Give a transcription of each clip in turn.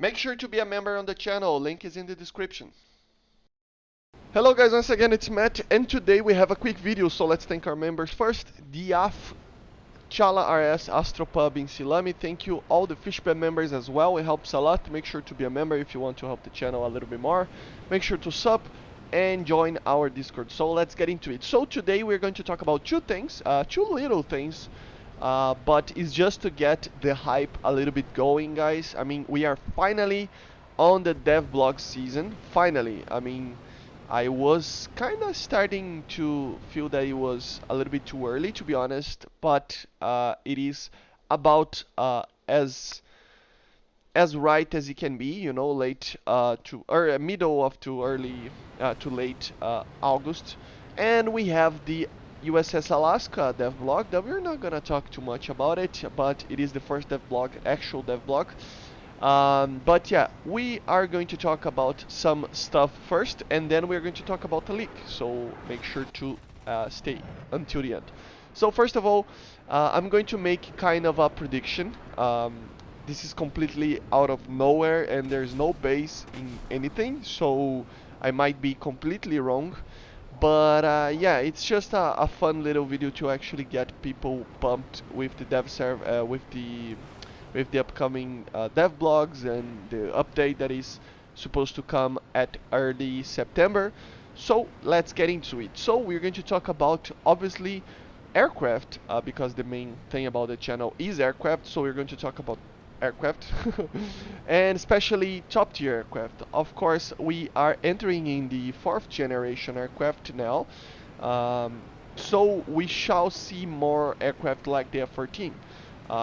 Make sure to be a member on the channel, link is in the description. Hello guys, once again it's Matt, and today we have a quick video, so let's thank our members first. Diaf, Chala RS, Astropub, and Silami, thank you all the Fishpan members as well, it helps a lot. Make sure to be a member if you want to help the channel a little bit more. Make sure to sub and join our Discord. So let's get into it. So today we're going to talk about two things, two little things, but it's just to get the hype a little bit going, guys. I mean, we are finally on the devlog season, finally. I mean, I was kind of starting to feel that it was a little bit too early, to be honest, but it is about as right as it can be, you know, late to or middle of to early to late August, and we have the USS Alaska devlog that we're not gonna talk too much about it, but it is the first devlog, actual devlog. But yeah, we are going to talk about some stuff first, and then we're going to talk about the leak. So make sure to stay until the end. So first of all, I'm going to make kind of a prediction. This is completely out of nowhere, and there's no base in anything, so I might be completely wrong. But yeah, it's just a fun little video to actually get people pumped with the dev serve, with the upcoming dev blogs and the update that is supposed to come at early September. So let's get into it. So we're going to talk about obviously aircraft because the main thing about the channel is aircraft. So we're going to talk about aircraft and especially top tier aircraft. Of course, we are entering in the fourth generation aircraft now. So we shall see more aircraft like the F-14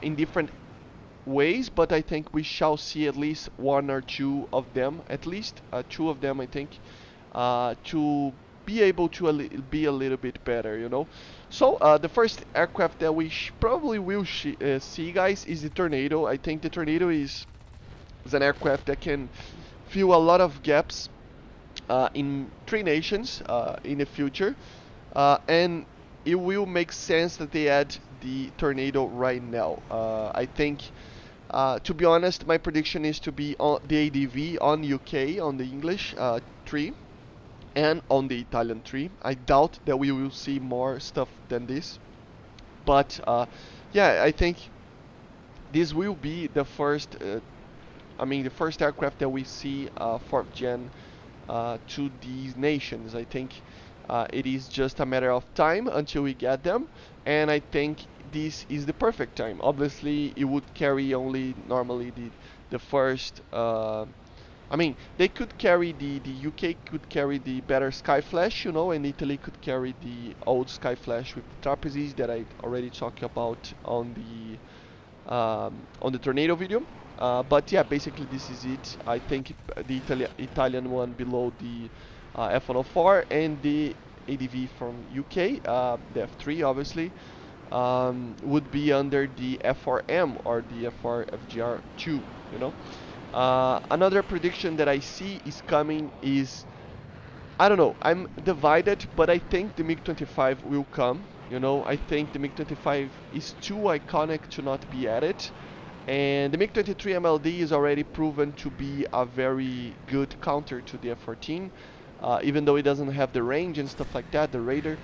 in different ways, but I think we shall see at least one or two of them, at least two of them, I think, to be able to be a little bit better, you know. So the first aircraft that we probably will see, guys, is the Tornado. I think the Tornado is an aircraft that can fill a lot of gaps in three nations in the future, and it will make sense that they add the Tornado right now. I think to be honest, my prediction is to be on the ADV on UK, on the English tree, and on the Italian tree. I doubt that we will see more stuff than this. But yeah, I think this will be the first, the first aircraft that we see 4th gen to these nations. I think it is just a matter of time until we get them, and I think this is the perfect time. Obviously, it would carry only normally the first. They could carry the UK could carry the better Skyflash, you know, and Italy could carry the old Skyflash with the trapezies that I already talked about on the Tornado video. But yeah, basically this is it. I think the Italian one below the F104 and the ADV from UK, the F3 obviously, would be under the F4M or the F4 FGR2, you know. Another prediction that I see is coming is, I don't know, I'm divided, but I think the MiG-25 will come. You know, I think the MiG-25 is too iconic to not be added. And the MiG-23 MLD is already proven to be a very good counter to the F-14. Even though it doesn't have the range and stuff like that, the radar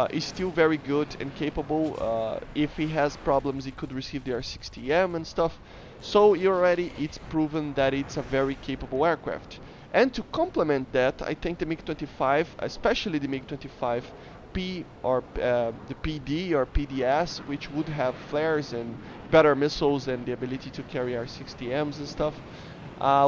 is still very good and capable. If he has problems, he could receive the R-60M and stuff. So it's proven that it's a very capable aircraft. And to complement that, I think the MiG-25, especially the MiG-25 P or the PD or PDS, which would have flares and better missiles and the ability to carry R-60Ms and stuff,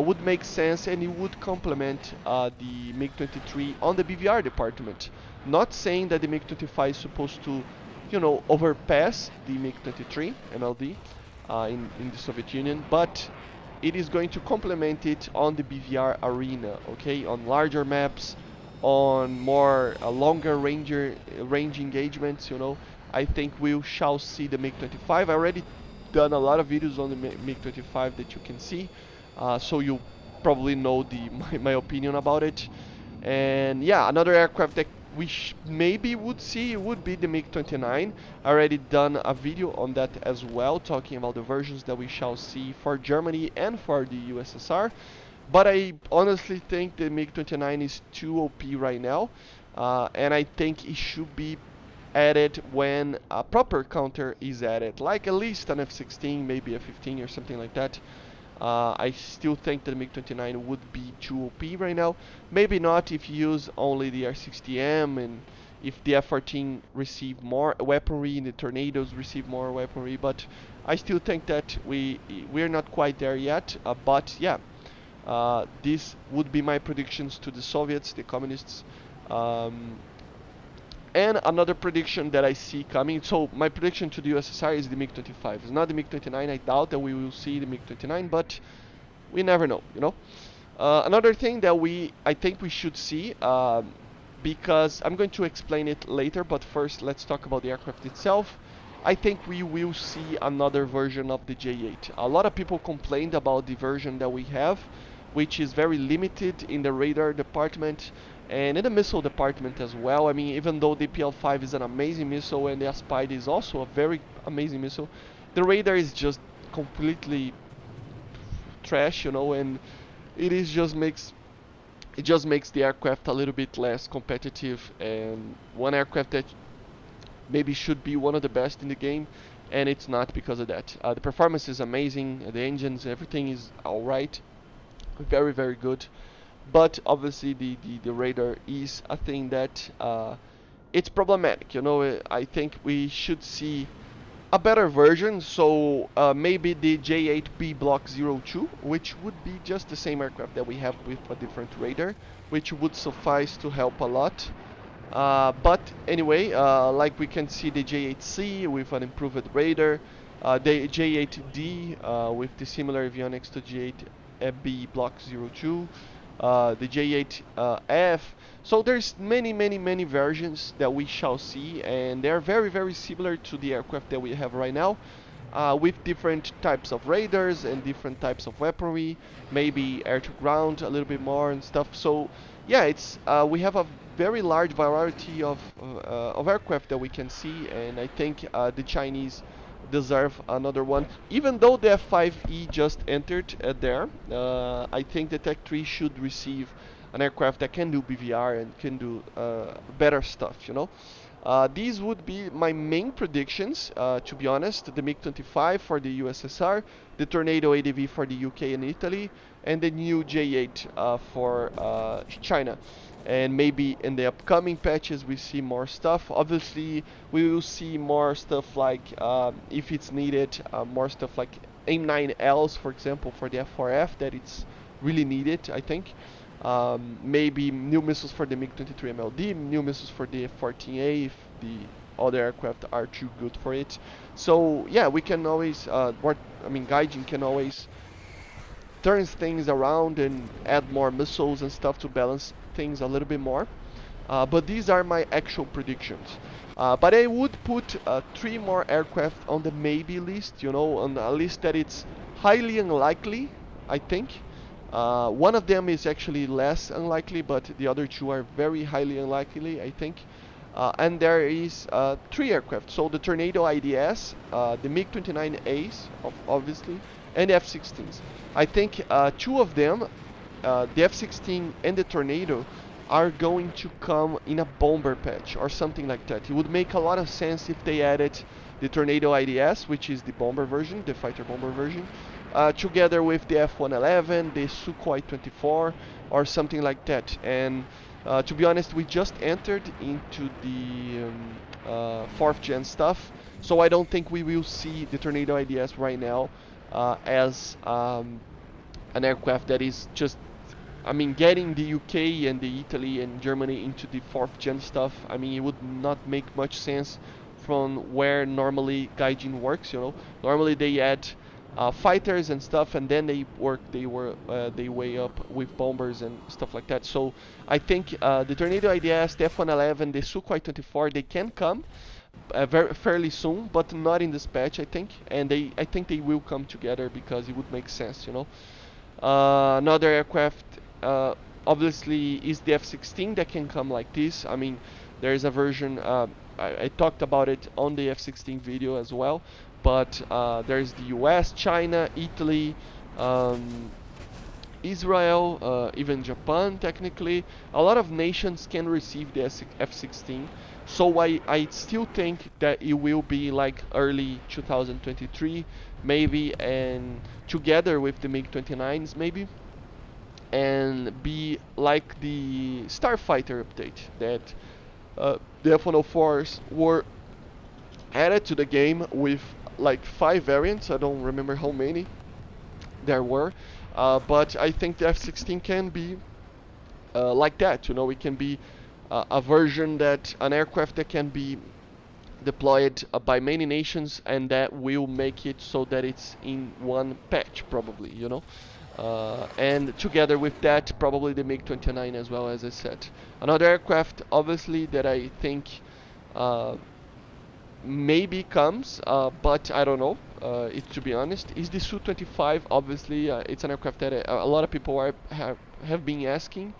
would make sense, and it would complement the MiG-23 on the BVR department. Not saying that the MiG-25 is supposed to, you know, overpass the MiG-23 MLD in the Soviet Union, but it is going to complement it on the BVR arena, okay, on larger maps, on more longer range engagements, you know. I think we shall see the MiG-25. I already done a lot of videos on the MiG-25 that you can see, so you probably know my opinion about it. And yeah, another aircraft that we maybe would see would be the MiG-29. I already done a video on that as well, talking about the versions that we shall see for Germany and for the USSR. But I honestly think the MiG-29 is too OP right now, and I think it should be added when a proper counter is added, like at least an F-16, maybe a 15 or something like that. I still think that the MiG-29 would be too OP right now. Maybe not if you use only the R-60M and if the F-14 receive more weaponry and the Tornadoes receive more weaponry, but I still think that we're not quite there yet. But yeah, this would be my predictions to the Soviets, the communists. Um, and another prediction that I see coming. So my prediction to the USSR is the MiG-25. It's not the MiG-29. I doubt that we will see the MiG-29, but we never know, you know. Another thing that I think we should see, because I'm going to explain it later, but first let's talk about the aircraft itself. I think we will see another version of the J-8. A lot of people complained about the version that we have, which is very limited in the radar department and in the missile department as well. I mean, even though the PL-5 is an amazing missile and the Aspide is also a very amazing missile, the radar is just completely trash, you know, and it just makes the aircraft a little bit less competitive. And one aircraft that maybe should be one of the best in the game, and it's not because of that. The performance is amazing, the engines, everything is alright, very, very good. But obviously the radar is a thing that it's problematic. You know, I think we should see a better version. So maybe the J-8B Block 02, which would be just the same aircraft that we have with a different radar, which would suffice to help a lot. But anyway, like we can see the J-8C with an improved radar, the J-8D with the similar avionics to J-8B Block 02, the J-8F. So there's many versions that we shall see, and they're very similar to the aircraft that we have right now, with different types of radars and different types of weaponry, maybe air to ground a little bit more and stuff. So yeah, it's we have a very large variety of aircraft that we can see, and I think the Chinese deserve another one. Even though the F5E just entered there, I think the Tech 3 should receive an aircraft that can do BVR and can do better stuff, you know. These would be my main predictions, to be honest. The MiG-25 for the USSR, the Tornado ADV for the UK and Italy, and the new J-8 for China. And maybe in the upcoming patches we see more stuff. Obviously we will see more stuff like, if it's needed, more stuff like AIM-9Ls, for example, for the F4F, that it's really needed, I think. Maybe new missiles for the MiG-23 MLD, new missiles for the F-14A if the other aircraft are too good for it. So yeah, we can always, Gaijin can always turn things around and add more missiles and stuff to balance things a little bit more. But these are my actual predictions. But I would put 3 more aircraft on the maybe list, you know, on a list that it's highly unlikely, I think. One of them is actually less unlikely, but the other 2 are very highly unlikely, I think. And there is 3 aircraft. So the Tornado IDS, the MiG-29As, obviously, and the F-16s. I think 2 of them, the F-16 and the Tornado, are going to come in a bomber patch or something like that. It would make a lot of sense if they added the Tornado IDS, which is the bomber version, the fighter bomber version, together with the F-111, the Sukhoi 24, or something like that. And to be honest, we just entered into the 4th gen stuff, so I don't think we will see the Tornado IDS right now as an aircraft that is just, getting the UK and the Italy and Germany into the 4th gen stuff. It would not make much sense from where normally Gaijin works, you know. Normally they add fighters and stuff, and then they work they way up with bombers and stuff like that. So I think the Tornado IDS, the F-111, the Sukhoi 24, they can come fairly soon, but not in this patch, I think. And I think they will come together because it would make sense, you know. Another aircraft, obviously, is the F-16 that can come like this. There is a version. I talked about it on the F-16 video as well. But there's the U.S., China, Italy, um, Israel, even Japan technically. A lot of nations can receive the F-16. So I still think that it will be like early 2023, maybe, and together with the MiG-29s, maybe, and be like the Starfighter update that the F-104s were added to the game with like 5 variants. I don't remember how many there were, but I think the F-16 can be like that. You know, it can be a version that an aircraft that can be deployed by many nations, and that will make it so that it's in one patch, probably. You know. And together with that, probably the MiG-29 as well, as I said. Another aircraft, obviously, that I think uh, maybe comes, but I don't know. It to be honest, is the Su-25. Obviously, it's an aircraft that a lot of people have been asking.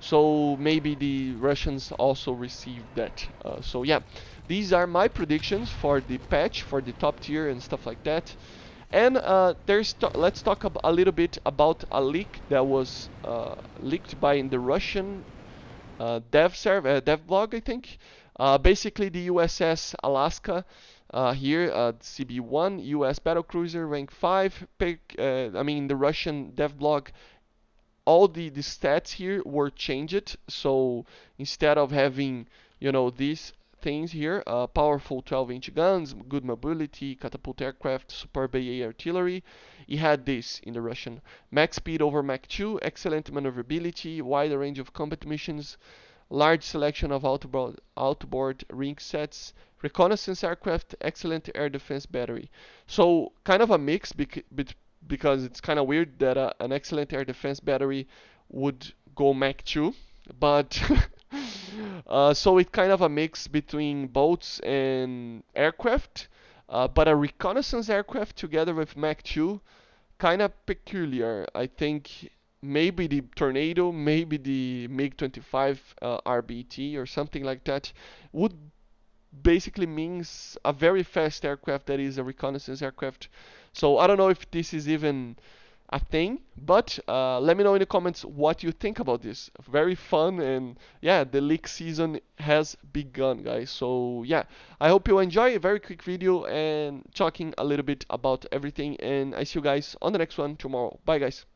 So maybe the Russians also received that. So yeah, these are my predictions for the patch, for the top tier and stuff like that. And let's talk a little bit about a leak that was leaked by the Russian dev blog, I think. Basically, the USS Alaska here, CB1, US battlecruiser, rank 5. I mean, the Russian dev blog, all the stats here were changed. So instead of having, these things here, powerful 12-inch guns, good mobility, catapult aircraft, superb AA artillery, it had this in the Russian: max speed over Mach 2, excellent maneuverability, wide range of combat missions, large selection of outboard ring sets, reconnaissance aircraft, excellent air defense battery. So kind of a mix because it's kind of weird that an excellent air defense battery would go Mach 2, but so it's kind of a mix between boats and aircraft, but a reconnaissance aircraft together with Mach 2, kind of peculiar. I think maybe the Tornado, maybe the MiG-25 RBT or something like that would basically means a very fast aircraft that is a reconnaissance aircraft. So I don't know if this is even a thing, but let me know in the comments what you think about this. Very fun, and yeah, the leak season has begun, guys. So yeah, I hope you enjoy a very quick video and talking a little bit about everything, and I see you guys on the next one tomorrow. Bye, guys.